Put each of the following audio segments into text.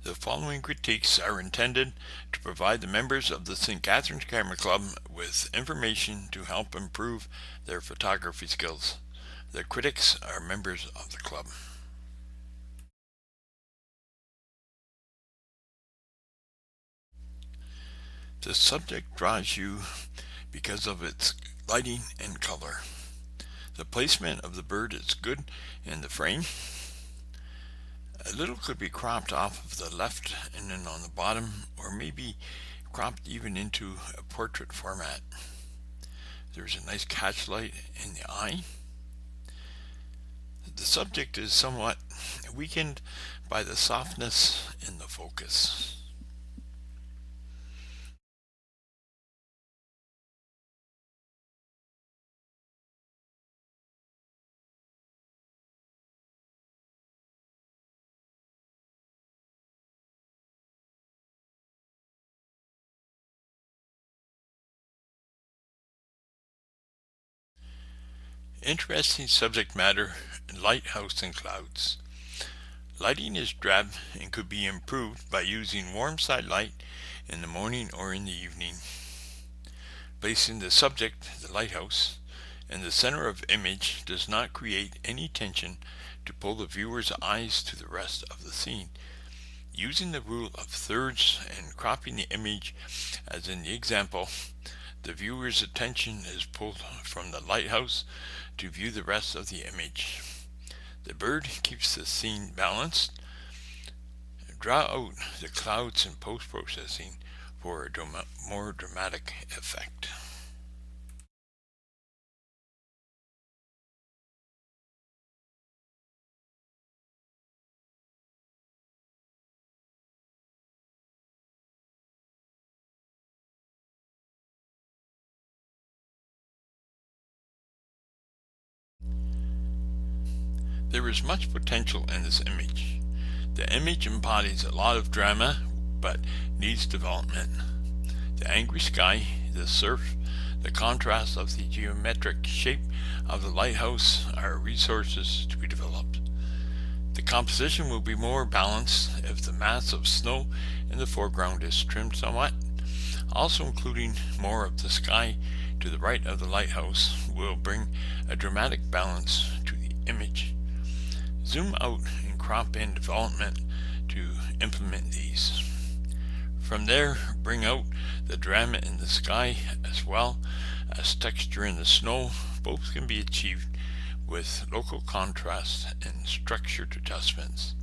The following critiques are intended to provide the members of the St Catharines Camera Club with information to help improve their photography skills. The critics are members of the club. The subject draws you because of its lighting and color. The placement of the bird is good in the frame. A little could be cropped off of the left and then on the bottom, or maybe cropped even into a portrait format. There's a nice catch light in the eye. The subject is somewhat weakened by the softness in the focus. Interesting subject matter: lighthouse and clouds. Lighting is drab and could be improved by using warm side light in the morning or in the evening. Placing the subject, the lighthouse, in the center of image does not create any tension to pull the viewer's eyes to the rest of the scene. Using the rule of thirds and cropping the image as in the example, the viewer's attention is pulled from the lighthouse to view the rest of the image. The bird keeps the scene balanced. Draw out the clouds in post-processing for a more dramatic effect. There is much potential in this image. The image embodies a lot of drama, but needs development. The angry sky, the surf, the contrast of the geometric shape of the lighthouse are resources to be developed. The composition will be more balanced if the mass of snow in the foreground is trimmed somewhat. Also including more of the sky to the right of the lighthouse will bring a dramatic balance to the image. Zoom out and crop in development to implement these. From there, bring out the drama in the sky as well as texture in the snow. Both can be achieved with local contrast and structured adjustments.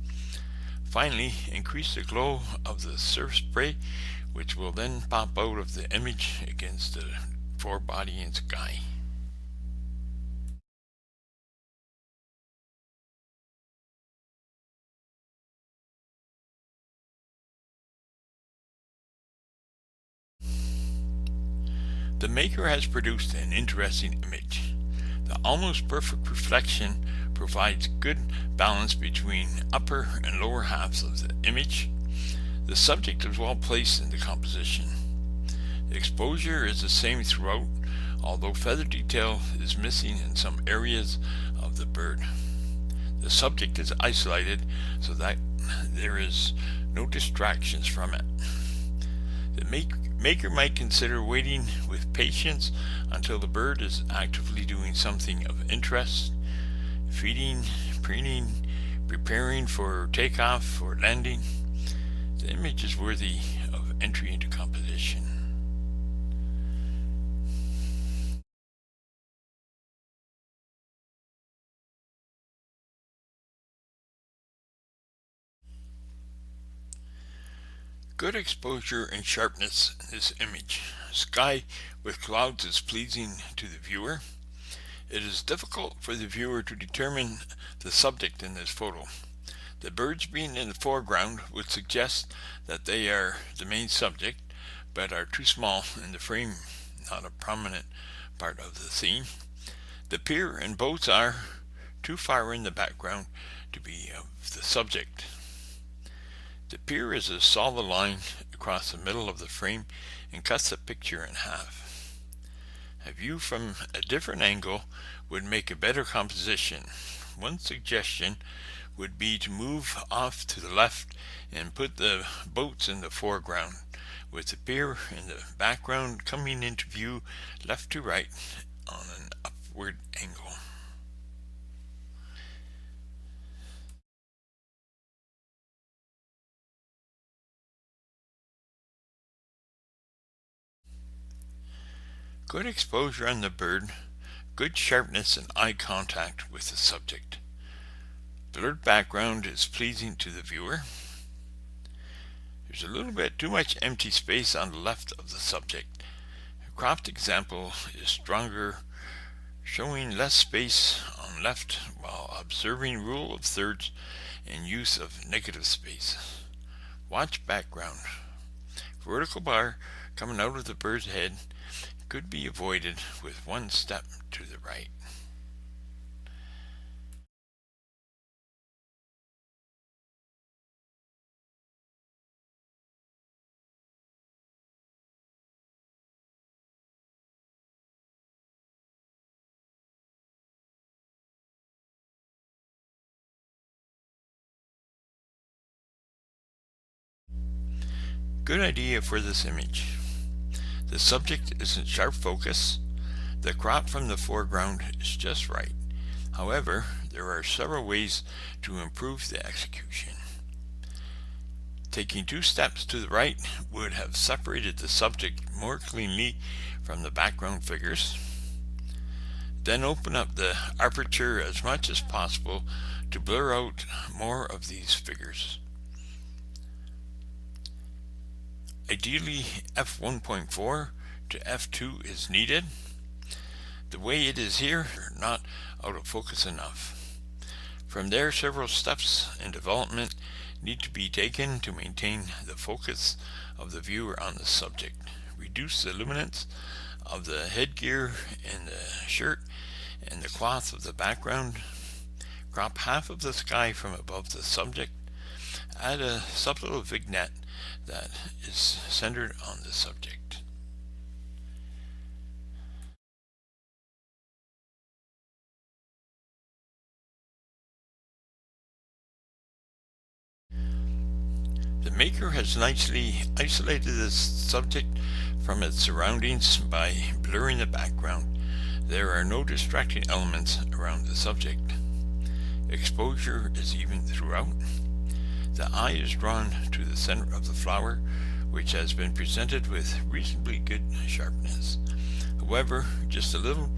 Finally, increase the glow of the surf spray, which will then pop out of the image against the forebody and sky. The maker has produced an interesting image. The almost perfect reflection provides good balance between upper and lower halves of the image. The subject is well placed in the composition. The exposure is the same throughout, although feather detail is missing in some areas of the bird. The subject is isolated so that there is no distractions from it. The maker might consider waiting with patience until the bird is actively doing something of interest, feeding, preening, preparing for takeoff or landing. The image is worthy of entry into composition. Good exposure and sharpness in this image. Sky with clouds is pleasing to the viewer. It is difficult for the viewer to determine the subject in this photo. The birds being in the foreground would suggest that they are the main subject, but are too small in the frame, not a prominent part of the scene. The pier and boats are too far in the background to be of the subject. The pier is a solid line across the middle of the frame and cuts the picture in half. A view from a different angle would make a better composition. One suggestion would be to move off to the left and put the boats in the foreground, with the pier in the background coming into view left to right on an upward angle. Good exposure on the bird, good sharpness and eye contact with the subject. Blurred background is pleasing to the viewer. There's a little bit too much empty space on the left of the subject. A cropped example is stronger, showing less space on left while observing rule of thirds and use of negative space. Watch background. Vertical bar coming out of the bird's head could be avoided with one step to the right. Good idea for this image. The subject is in sharp focus. The crop from the foreground is just right. However, there are several ways to improve the execution. Taking 2 steps to the right would have separated the subject more cleanly from the background figures. Then open up the aperture as much as possible to blur out more of these figures. Ideally, f1.4 to f2 is needed. The way it is here, not out of focus enough. From there, several steps in development need to be taken to maintain the focus of the viewer on the subject. Reduce the luminance of the headgear and the shirt and the cloth of the background. Crop half of the sky from above the subject. Add a subtle vignette that is centered on the subject. The maker has nicely isolated the subject from its surroundings by blurring the background. There are no distracting elements around the subject. Exposure is even throughout. The eye is drawn to the center of the flower, which has been presented with reasonably good sharpness. However, just a little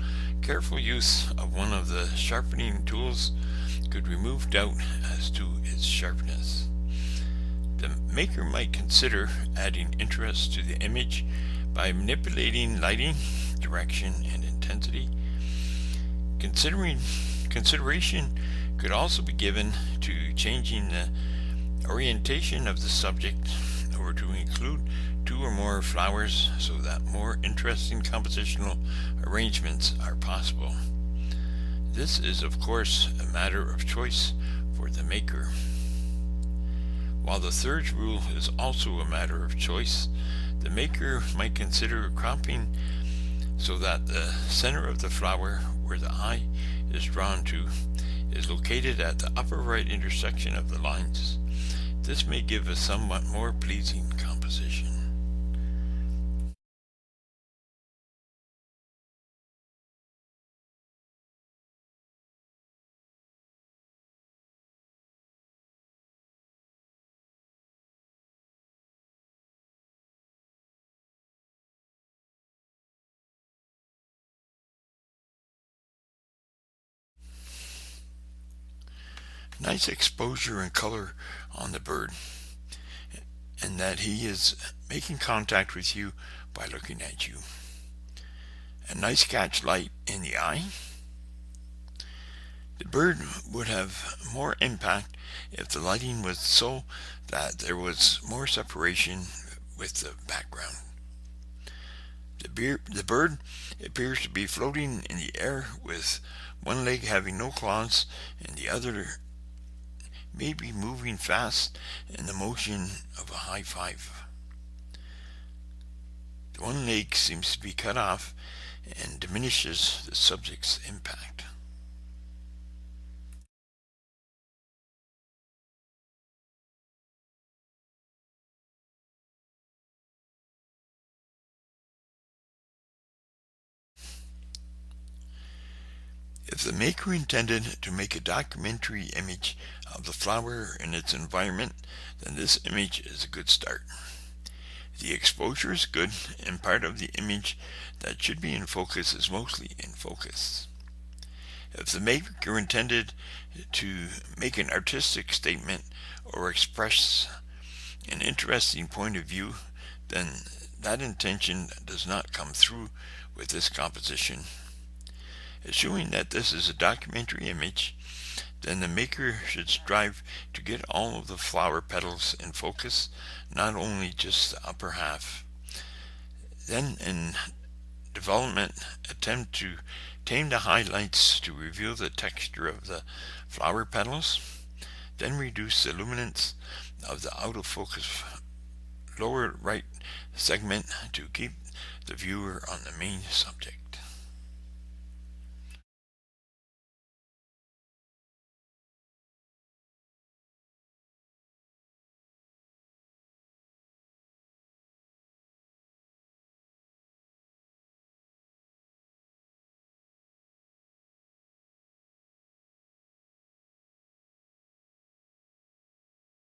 careful use of one of the sharpening tools could remove doubt as to its sharpness. The maker might consider adding interest to the image by manipulating lighting, direction, and intensity. Consideration could also be given to changing the orientation of the subject, or to include 2 or more flowers so that more interesting compositional arrangements are possible. This is of course a matter of choice for the maker. While the third rule is also a matter of choice, the maker might consider cropping so that the center of the flower, where the eye is drawn to, is located at the upper right intersection of the lines. This may give a somewhat more pleasing composition. Nice exposure and color on the bird, and that he is making contact with you by looking at you. A nice catch light in the eye. The bird would have more impact if the lighting was so that there was more separation with the background. The bird appears to be floating in the air with one leg having no claws and the other may be moving fast in the motion of a high five. The one leg seems to be cut off and diminishes the subject's impact. If the maker intended to make a documentary image of the flower and its environment, then this image is a good start. The exposure is good, and part of the image that should be in focus is mostly in focus. If the maker intended to make an artistic statement or express an interesting point of view, then that intention does not come through with this composition. Assuming that this is a documentary image, then the maker should strive to get all of the flower petals in focus, not only just the upper half. Then in development, attempt to tame the highlights to reveal the texture of the flower petals, then reduce the luminance of the out of focus lower right segment to keep the viewer on the main subject.